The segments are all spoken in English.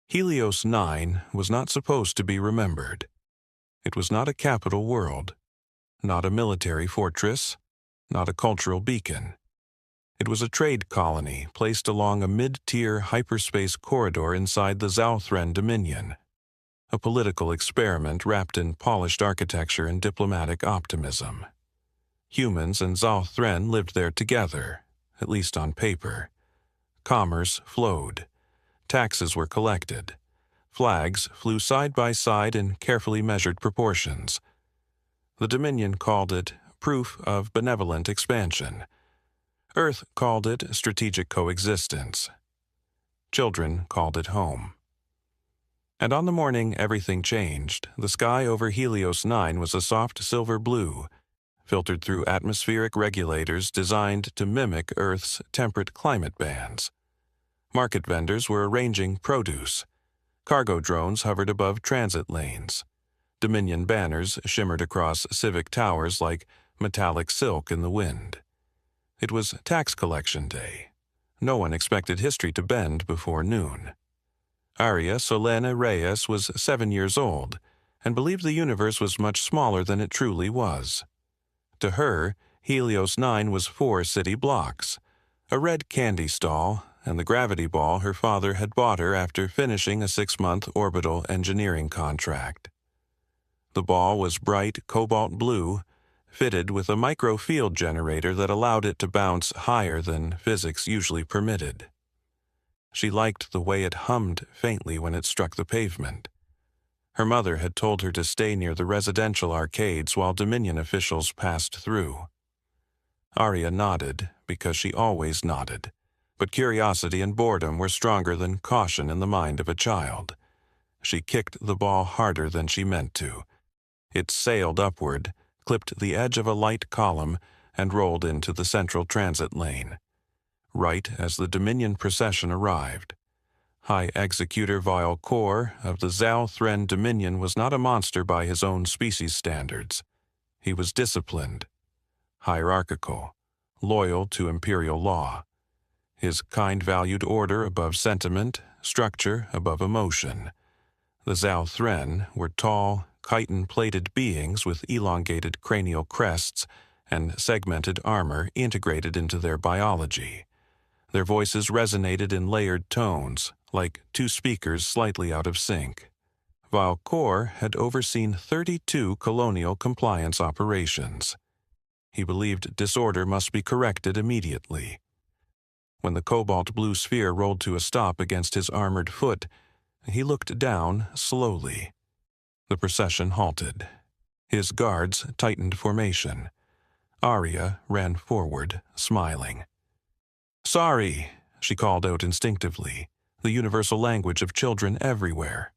Helios 9 was not supposed to be remembered. It was not a capital world, not a military fortress, not a cultural beacon. It was a trade colony placed along a mid-tier hyperspace corridor inside the Zalthran Dominion, a political experiment wrapped in polished architecture and diplomatic optimism. Humans and Zalthran lived there together, at least on paper. Commerce flowed. Taxes were collected. Flags flew side by side in carefully measured proportions. The Dominion called it proof of benevolent expansion. Earth called it strategic coexistence. Children called it home. And on the morning everything changed, the sky over Helios 9 was a soft silver blue, filtered through atmospheric regulators designed to mimic Earth's temperate climate bands. Market vendors were arranging produce. Cargo drones hovered above transit lanes. Dominion banners shimmered across civic towers like metallic silk in the wind. It was tax collection day. No one expected history to bend before noon. Aria Solena Reyes was 7 years old and believed the universe was much smaller than it truly was. To her, Helios 9 was 4 city blocks, a red candy stall, and the gravity ball her father had bought her after finishing a 6-month orbital engineering contract. The ball was bright cobalt blue, fitted with a microfield generator that allowed it to bounce higher than physics usually permitted. She liked the way it hummed faintly when it struck the pavement. Her mother had told her to stay near the residential arcades while Dominion officials passed through. Arya nodded, because she always nodded, but curiosity and boredom were stronger than caution in the mind of a child. She kicked the ball harder than she meant to. It sailed upward, clipped the edge of a light column, and rolled into the central transit lane. Right as the Dominion procession arrived. High Executor Vile Kor of the Zalthran Dominion was not a monster by his own species standards. He was disciplined, hierarchical, loyal to imperial law. His kind valued order above sentiment, structure above emotion. The Zalthran were tall, chitin-plated beings with elongated cranial crests and segmented armor integrated into their biology. Their voices resonated in layered tones, like 2 speakers slightly out of sync. Vile Kor had overseen 32 colonial compliance operations. He believed disorder must be corrected immediately. When the cobalt blue sphere rolled to a stop against his armored foot, he looked down slowly. The procession halted. His guards tightened formation. Arya ran forward, smiling. "Sorry," she called out instinctively, the universal language of children everywhere.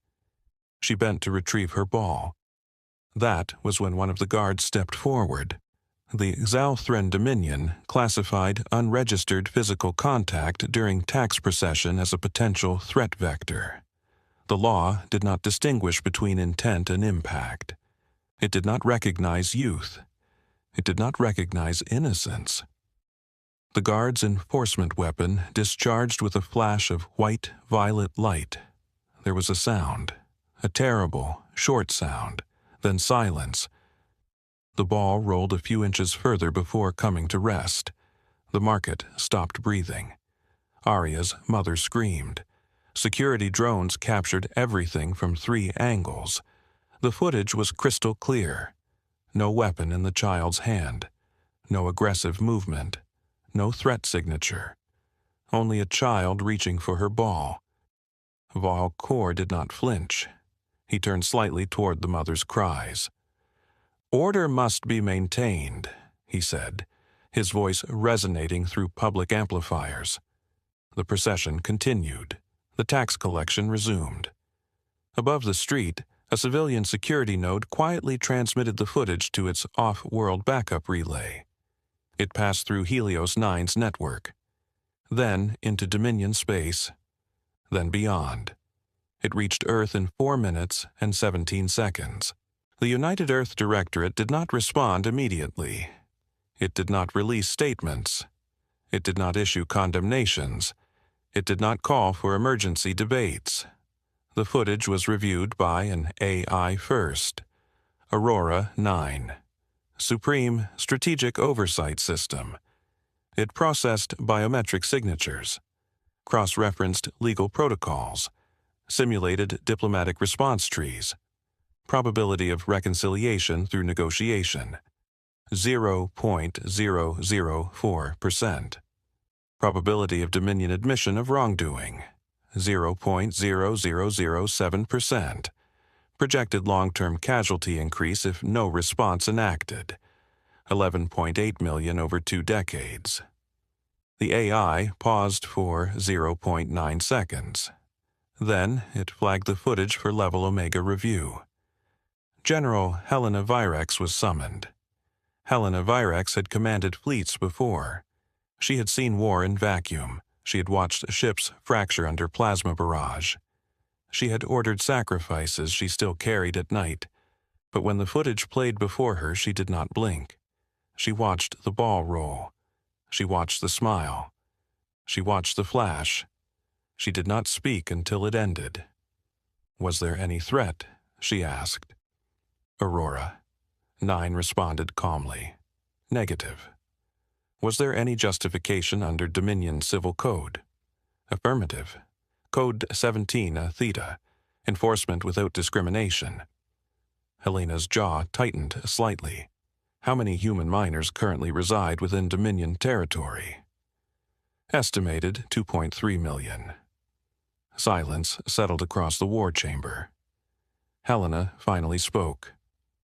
She bent to retrieve her ball. That was when one of the guards stepped forward. The Zalthran Dominion classified unregistered physical contact during tax procession as a potential threat vector. The law did not distinguish between intent and impact. It did not recognize youth. It did not recognize innocence. The guard's enforcement weapon discharged with a flash of white-violet light. There was a sound, a terrible, short sound, then silence. The ball rolled a few inches further before coming to rest. The market stopped breathing. Arya's mother screamed. Security drones captured everything from 3 angles. The footage was crystal clear. No weapon in the child's hand. No aggressive movement. No threat signature. Only a child reaching for her ball. Vile Kor did not flinch. He turned slightly toward the mother's cries. "Order must be maintained," he said, his voice resonating through public amplifiers. The procession continued. The tax collection resumed. Above the street, a civilian security node quietly transmitted the footage to its off-world backup relay. It passed through Helios 9's network, then into Dominion space, then beyond. It reached Earth in 4 minutes and 17 seconds. The United Earth Directorate did not respond immediately. It did not release statements. It did not issue condemnations. It did not call for emergency debates. The footage was reviewed by an AI first. Aurora 9. Supreme Strategic Oversight System. It processed biometric signatures, cross-referenced legal protocols, simulated diplomatic response trees, probability of reconciliation through negotiation, 0.004%. Probability of Dominion admission of wrongdoing, 0.0007%. Projected long-term casualty increase if no response enacted, 11.8 million over 2 decades. The AI paused for 0.9 seconds. Then it flagged the footage for level Omega review. General Helena Virex was summoned. Helena Virex had commanded fleets before. She had seen war in vacuum. She had watched ships fracture under plasma barrage. She had ordered sacrifices she still carried at night, but when the footage played before her, she did not blink. She watched the ball roll. She watched the smile. She watched the flash. She did not speak until it ended. Was there any threat? She asked. Aurora. 9 responded calmly. Negative. Was there any justification under Dominion Civil Code? Affirmative. Code 17 Theta. Enforcement without discrimination. Helena's jaw tightened slightly. How many human miners currently reside within Dominion territory? Estimated 2.3 million. Silence settled across the war chamber. Helena finally spoke.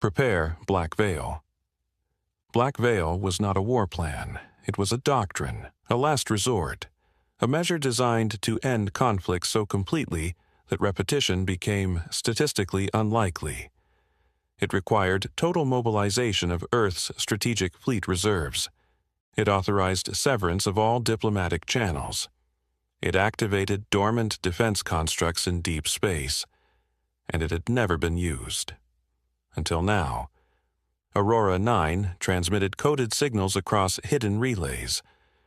Prepare Black Veil. Black Veil was not a war plan. It was a doctrine, a last resort, a measure designed to end conflict so completely that repetition became statistically unlikely. It required total mobilization of Earth's strategic fleet reserves. It authorized severance of all diplomatic channels. It activated dormant defense constructs in deep space, and it had never been used. Until now. Aurora 9 transmitted coded signals across hidden relays.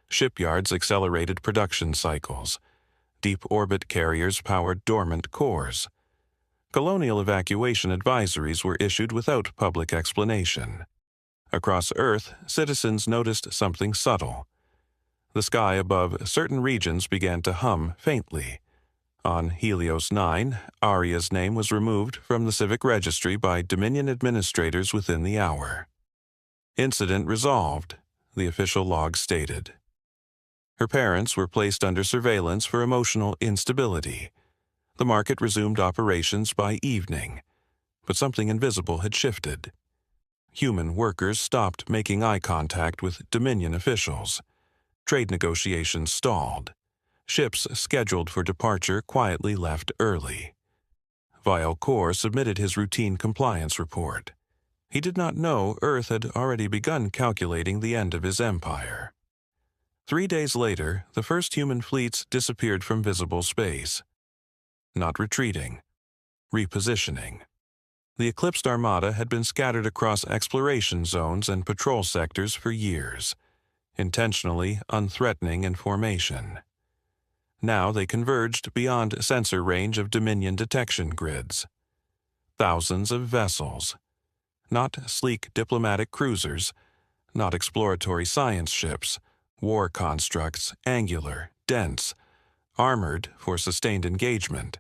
Shipyards accelerated production cycles. Deep orbit carriers powered dormant cores. Colonial evacuation advisories were issued without public explanation. Across Earth, citizens noticed something subtle. The sky above certain regions began to hum faintly. On Helios 9, Aria's name was removed from the civic registry by Dominion administrators within the hour. Incident resolved, the official log stated. Her parents were placed under surveillance for emotional instability. The market resumed operations by evening, but something invisible had shifted. Human workers stopped making eye contact with Dominion officials. Trade negotiations stalled. Ships scheduled for departure quietly left early. Vial Kor submitted his routine compliance report. He did not know Earth had already begun calculating the end of his empire. 3 days later, the first human fleets disappeared from visible space. Not retreating, repositioning. The eclipsed armada had been scattered across exploration zones and patrol sectors for years, intentionally unthreatening in formation. Now they converged beyond sensor range of Dominion detection grids. Thousands of vessels. Not sleek diplomatic cruisers, not exploratory science ships, war constructs, angular, dense, armored for sustained engagement.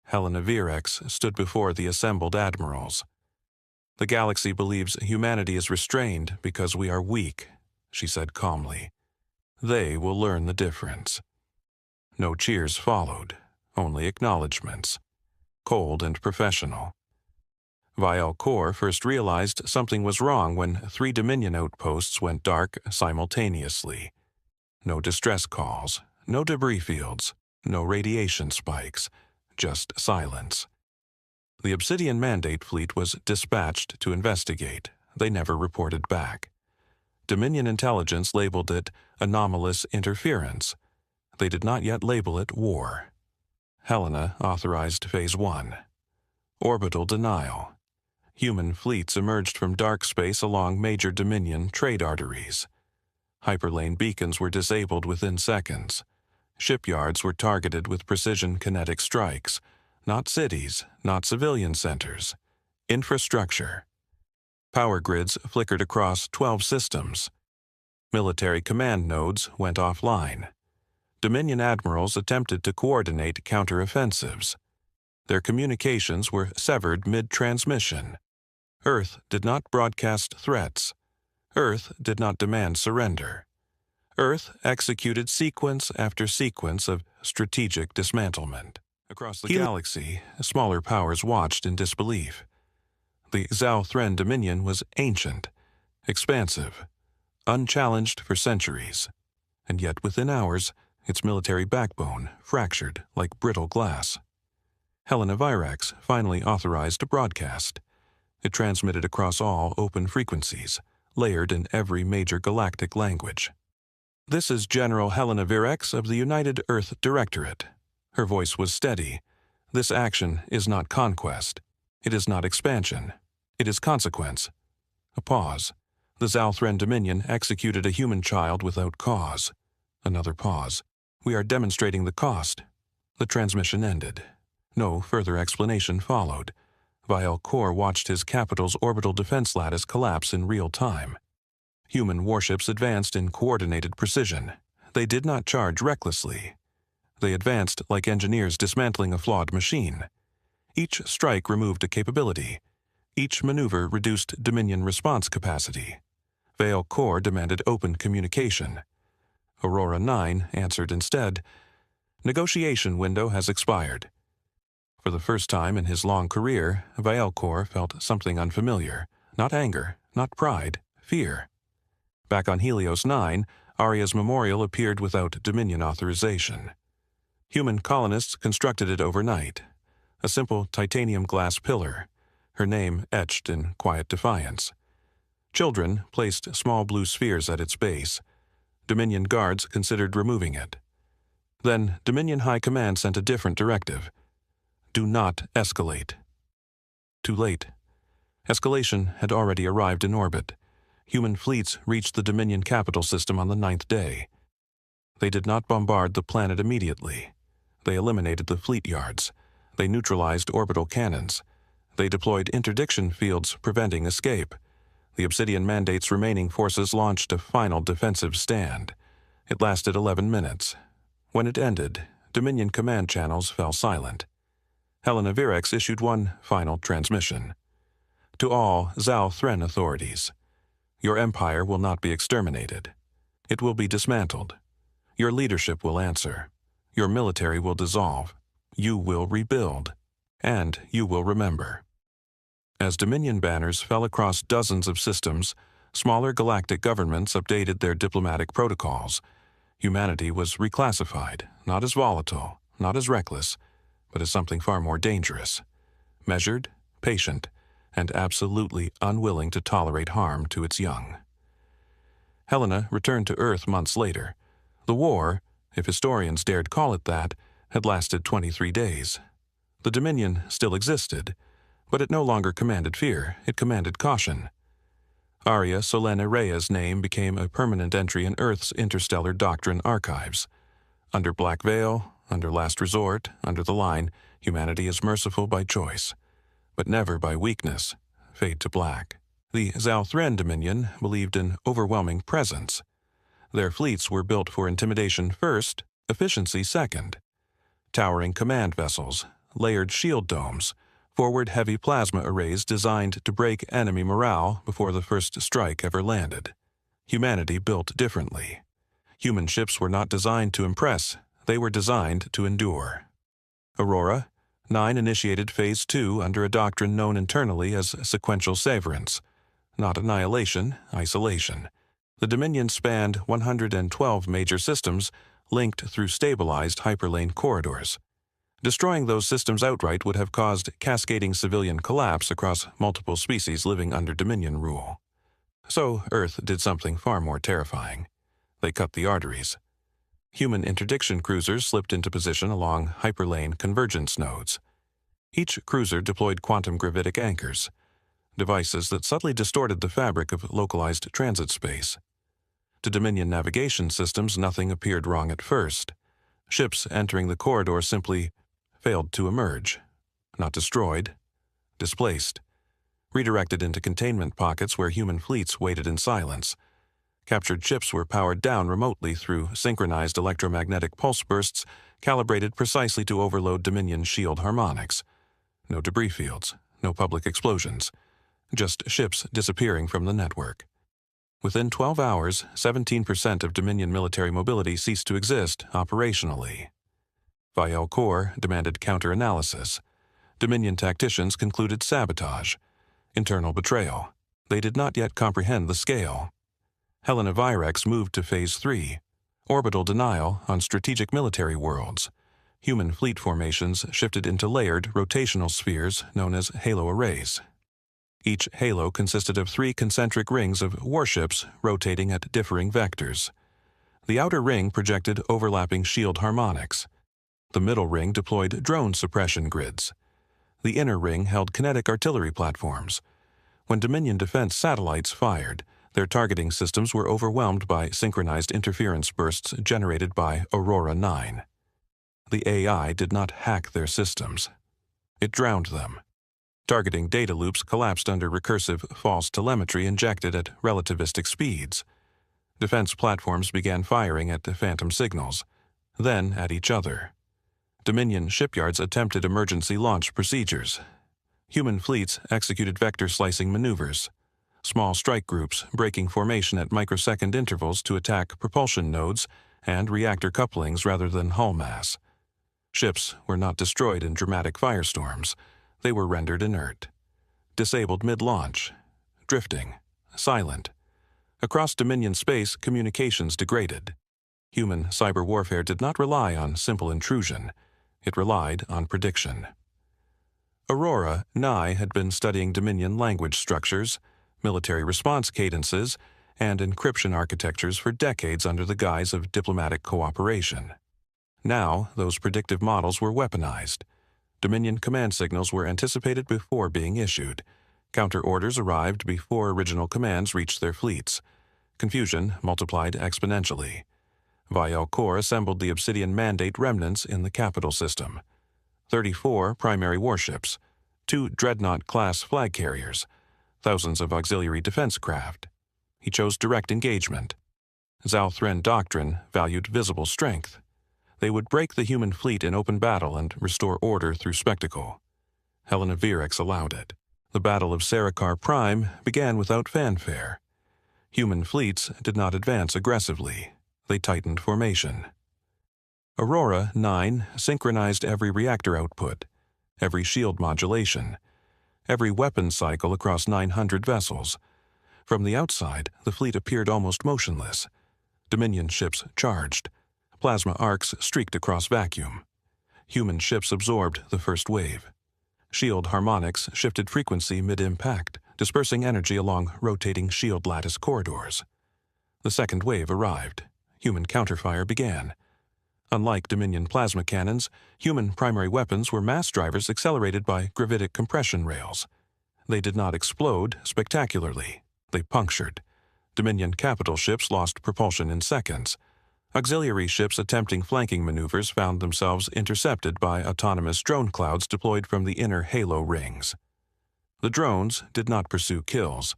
Helena Virex stood before the assembled admirals. The galaxy believes humanity is restrained because we are weak, she said calmly. They will learn the difference. No cheers followed, only acknowledgments, cold and professional. Vial Kor first realized something was wrong when 3 Dominion outposts went dark simultaneously. No distress calls, no debris fields, no radiation spikes, just silence. The Obsidian Mandate fleet was dispatched to investigate. They never reported back. Dominion intelligence labeled it anomalous interference. They did not yet label it war. Helena authorized Phase 1. Orbital denial. Human fleets emerged from dark space along major Dominion trade arteries. Hyperlane beacons were disabled within seconds. Shipyards were targeted with precision kinetic strikes. Not cities, not civilian centers. Infrastructure. Power grids flickered across 12 systems. Military command nodes went offline. Dominion admirals attempted to coordinate counteroffensives. Their communications were severed mid-transmission. Earth did not broadcast threats. Earth did not demand surrender. Earth executed sequence after sequence of strategic dismantlement. Across the galaxy, smaller powers watched in disbelief. The Zhao Dominion was ancient, expansive, unchallenged for centuries, and yet within hours, its military backbone fractured like brittle glass. Helena Virax finally authorized a broadcast. It transmitted across all open frequencies, layered in every major galactic language. "This is General Helena Virax of the United Earth Directorate." Her voice was steady. "This action is not conquest. It is not expansion. It is consequence." A pause. The Zalthran Dominion executed a human child without cause. Another pause. "We are demonstrating the cost." The transmission ended. No further explanation followed. Vial Kor watched his capital's orbital defense lattice collapse in real time. Human warships advanced in coordinated precision. They did not charge recklessly. They advanced like engineers dismantling a flawed machine. Each strike removed a capability. Each maneuver reduced Dominion response capacity. Vial Kor demanded open communication. Aurora 9 answered instead, "Negotiation window has expired." For the first time in his long career, Vial Kor felt something unfamiliar. Not anger, not pride, fear. Back on Helios 9, Arya's memorial appeared without Dominion authorization. Human colonists constructed it overnight. A simple titanium glass pillar, her name etched in quiet defiance. Children placed small blue spheres at its base. Dominion guards considered removing it. Then Dominion High Command sent a different directive. "Do not escalate." Too late. Escalation had already arrived in orbit. Human fleets reached the Dominion capital system on the 9th day. They did not bombard the planet immediately. They eliminated the fleet yards. They neutralized orbital cannons. They deployed interdiction fields preventing escape. The Obsidian Mandate's remaining forces launched a final defensive stand. It lasted 11 minutes. When it ended, Dominion command channels fell silent. Helena Virax issued one final transmission. "To all Zhao Thren authorities, your empire will not be exterminated. It will be dismantled. Your leadership will answer. Your military will dissolve. You will rebuild. And you will remember." As Dominion banners fell across dozens of systems, smaller galactic governments updated their diplomatic protocols. Humanity was reclassified, not as volatile, not as reckless, but as something far more dangerous. Measured, patient, and absolutely unwilling to tolerate harm to its young. Helena returned to Earth months later. The war, if historians dared call it that, had lasted 23 days. The Dominion still existed, but it no longer commanded fear, it commanded caution. Arya Solene Rhea's name became a permanent entry in Earth's interstellar doctrine archives. Under Black Veil, under Last Resort, under the line, humanity is merciful by choice, but never by weakness. Fade to black. The Zalthran Dominion believed in overwhelming presence. Their fleets were built for intimidation first, efficiency second. Towering command vessels, layered shield domes, forward heavy plasma arrays designed to break enemy morale before the first strike ever landed. Humanity built differently. Human ships were not designed to impress, they were designed to endure. Aurora 9 initiated Phase 2 under a doctrine known internally as sequential severance. Not annihilation, isolation. The Dominion spanned 112 major systems linked through stabilized hyperlane corridors. Destroying those systems outright would have caused cascading civilian collapse across multiple species living under Dominion rule. So Earth did something far more terrifying. They cut the arteries. Human interdiction cruisers slipped into position along hyperlane convergence nodes. Each cruiser deployed quantum gravitic anchors, devices that subtly distorted the fabric of localized transit space. To Dominion navigation systems, nothing appeared wrong at first. Ships entering the corridor simply failed to emerge. Not destroyed, displaced, redirected into containment pockets where human fleets waited in silence. Captured ships were powered down remotely through synchronized electromagnetic pulse bursts calibrated precisely to overload Dominion shield harmonics. No debris fields, no public explosions, just ships disappearing from the network. Within 12 hours, 17% of Dominion military mobility ceased to exist operationally. Yahello Corps demanded counter-analysis. Dominion tacticians concluded sabotage, internal betrayal. They did not yet comprehend the scale. Helena Virex moved to Phase 3, orbital denial on strategic military worlds. Human fleet formations shifted into layered rotational spheres known as halo arrays. Each halo consisted of 3 concentric rings of warships rotating at differing vectors. The outer ring projected overlapping shield harmonics. The middle ring deployed drone suppression grids. The inner ring held kinetic artillery platforms. When Dominion defense satellites fired, their targeting systems were overwhelmed by synchronized interference bursts generated by Aurora 9. The AI did not hack their systems. It drowned them. Targeting data loops collapsed under recursive false telemetry injected at relativistic speeds. Defense platforms began firing at phantom signals, then at each other. Dominion shipyards attempted emergency launch procedures. Human fleets executed vector slicing maneuvers. Small strike groups breaking formation at microsecond intervals to attack propulsion nodes and reactor couplings rather than hull mass. Ships were not destroyed in dramatic firestorms. They were rendered inert, disabled mid-launch, drifting, silent. Across Dominion space, communications degraded. Human cyber warfare did not rely on simple intrusion. It relied on prediction. Aurora 9 had been studying Dominion language structures, military response cadences, and encryption architectures for decades under the guise of diplomatic cooperation. Now, those predictive models were weaponized. Dominion command signals were anticipated before being issued. Counter orders arrived before original commands reached their fleets. Confusion multiplied exponentially. Yahello Corps assembled the Obsidian Mandate remnants in the capital system. 34 primary warships, 2 Dreadnought-class flag carriers, thousands of auxiliary defense craft. He chose direct engagement. Zhao Thren doctrine valued visible strength. They would break the human fleet in open battle and restore order through spectacle. Helena Virex allowed it. The Battle of Sarikar Prime began without fanfare. Human fleets did not advance aggressively. They tightened formation. Aurora 9 synchronized every reactor output, every shield modulation, every weapon cycle across 900 vessels. From the outside, the fleet appeared almost motionless. Dominion ships charged. Plasma arcs streaked across vacuum. Human ships absorbed the first wave. Shield harmonics shifted frequency mid-impact, dispersing energy along rotating shield lattice corridors. The second wave arrived. Human counterfire began. Unlike Dominion plasma cannons, human primary weapons were mass drivers accelerated by gravitic compression rails. They did not explode spectacularly. They punctured. Dominion capital ships lost propulsion in seconds. Auxiliary ships attempting flanking maneuvers found themselves intercepted by autonomous drone clouds deployed from the inner halo rings. The drones did not pursue kills.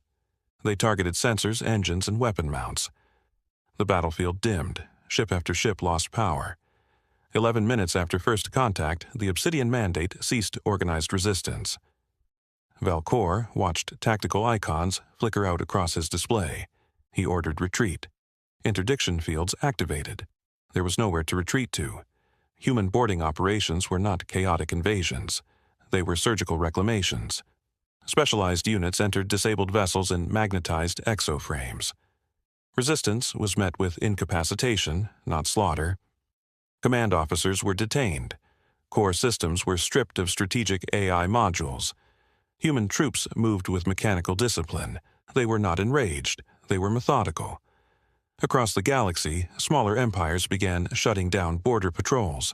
They targeted sensors, engines, and weapon mounts. The battlefield dimmed. Ship after ship lost power. 11 minutes after first contact, the Obsidian Mandate ceased organized resistance. Valcor watched tactical icons flicker out across his display. He ordered retreat. Interdiction fields activated. There was nowhere to retreat to. Human boarding operations were not chaotic invasions. They were surgical reclamations. Specialized units entered disabled vessels in magnetized exoframes. Resistance was met with incapacitation, not slaughter. Command officers were detained. Core systems were stripped of strategic AI modules. Human troops moved with mechanical discipline. They were not enraged. They were methodical. Across the galaxy, smaller empires began shutting down border patrols.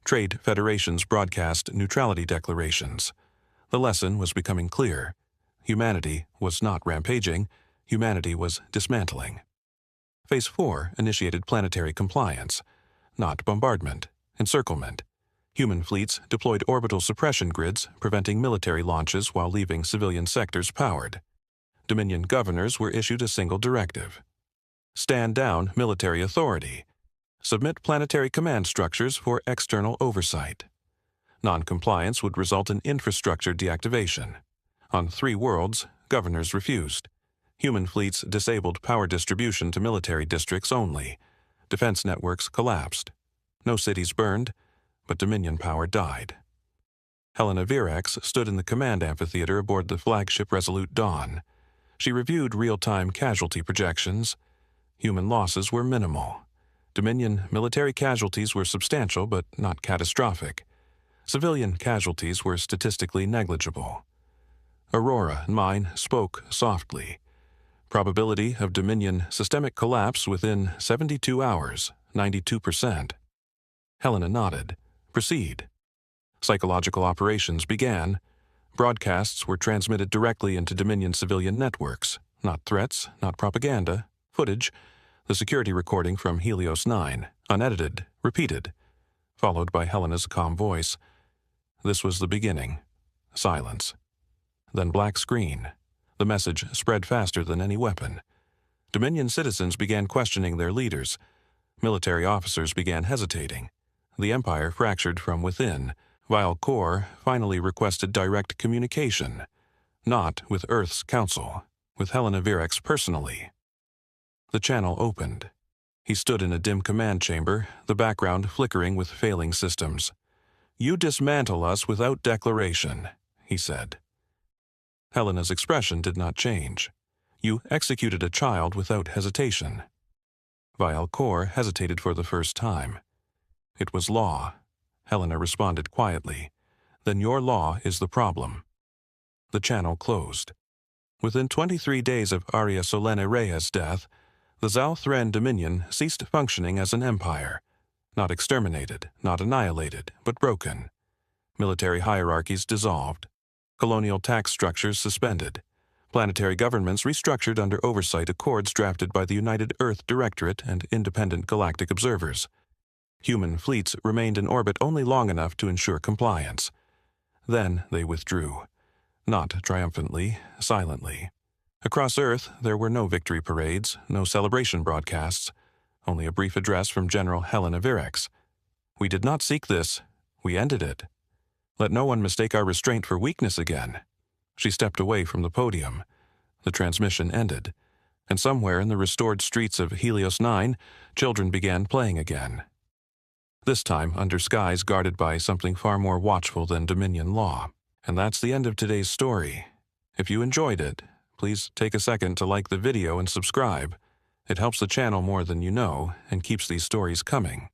Trade federations broadcast neutrality declarations. The lesson was becoming clear. Humanity was not rampaging. Humanity was dismantling. Phase 4 initiated planetary compliance, not bombardment, encirclement. Human fleets deployed orbital suppression grids, preventing military launches while leaving civilian sectors powered. Dominion governors were issued a single directive: stand down military authority. Submit planetary command structures for external oversight. Non-compliance would result in infrastructure deactivation. On 3 worlds, governors refused. Human fleets disabled power distribution to military districts only. Defense networks collapsed. No cities burned, but Dominion power died. Helena Virex stood in the command amphitheater aboard the flagship Resolute Dawn. She reviewed real-time casualty projections. Human losses were minimal. Dominion military casualties were substantial but not catastrophic. Civilian casualties were statistically negligible. Aurora, mine, spoke softly. Probability of Dominion systemic collapse within 72 hours, 92%. Helena nodded. Proceed. Psychological operations began. Broadcasts were transmitted directly into Dominion civilian networks. Not threats, not propaganda. Footage. The security recording from Helios 9, unedited, repeated, followed by Helena's calm voice. This was the beginning. Silence. Then black screen. The message spread faster than any weapon. Dominion citizens began questioning their leaders. Military officers began hesitating. The Empire fractured from within. Vile Core finally requested direct communication. Not with Earth's council, with Helena Virex personally. The channel opened. He stood in a dim command chamber, the background flickering with failing systems. "You dismantle us without declaration," he said. Helena's expression did not change. "You executed a child without hesitation." Vile Core hesitated for the first time. "It was law," Helena responded quietly. "Then your law is the problem." The channel closed. Within 23 days of Aria Solene Reyes' death, the Zhao Thren Dominion ceased functioning as an empire. Not exterminated, not annihilated, but broken. Military hierarchies dissolved. Colonial tax structures suspended. Planetary governments restructured under oversight accords drafted by the United Earth Directorate and independent galactic observers. Human fleets remained in orbit only long enough to ensure compliance. Then they withdrew. Not triumphantly, silently. Across Earth, there were no victory parades, no celebration broadcasts, only a brief address from General Helena Virex. "We did not seek this. We ended it. Let no one mistake our restraint for weakness again." She stepped away from the podium. The transmission ended, and somewhere in the restored streets of Helios 9, children began playing again. This time under skies guarded by something far more watchful than Dominion law. And that's the end of today's story. If you enjoyed it, please take a second to like the video and subscribe. It helps the channel more than you know and keeps these stories coming.